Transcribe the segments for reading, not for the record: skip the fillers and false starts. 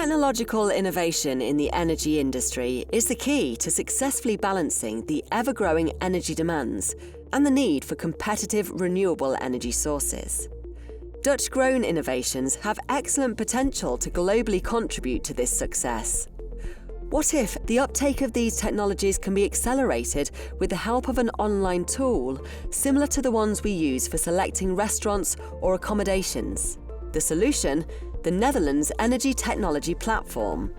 Technological innovation in the energy industry is the key to successfully balancing the ever-growing energy demands and the need for competitive renewable energy sources. Dutch-grown innovations have excellent potential to globally contribute to this success. What if the uptake of these technologies can be accelerated with the help of an online tool similar to the ones we use for selecting restaurants or accommodations? The solution: the Netherlands Energy Technology Platform.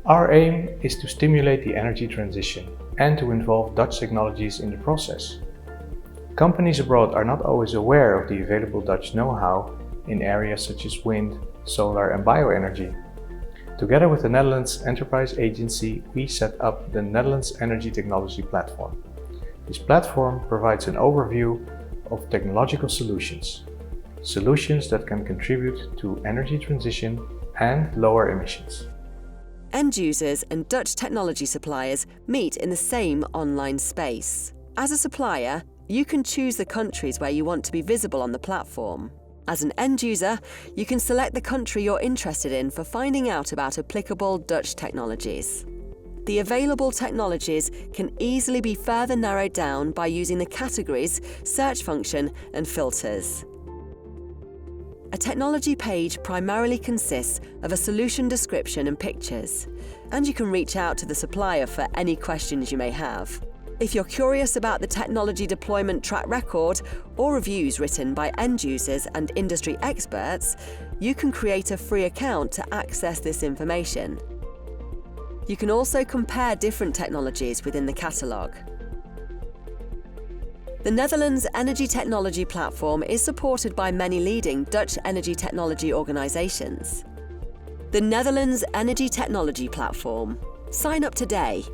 Our aim is to stimulate the energy transition and to involve Dutch technologies in the process. Companies abroad are not always aware of the available Dutch know-how in areas such as wind, solar and bioenergy. Together with the Netherlands Enterprise Agency, we set up the Netherlands Energy Technology Platform. This platform provides an overview of technological solutions that can contribute to energy transition and lower emissions. End users and Dutch technology suppliers meet in the same online space. As a supplier, you can choose the countries where you want to be visible on the platform. As an end user, you can select the country you're interested in for finding out about applicable Dutch technologies. The available technologies can easily be further narrowed down by using the categories, search function, and filters. A technology page primarily consists of a solution description and pictures, and you can reach out to the supplier for any questions you may have. If you're curious about the technology deployment track record or reviews written by end users and industry experts, you can create a free account to access this information. You can also compare different technologies within the catalogue. The Netherlands Energy Technology Platform is supported by many leading Dutch energy technology organisations. The Netherlands Energy Technology Platform. Sign up today.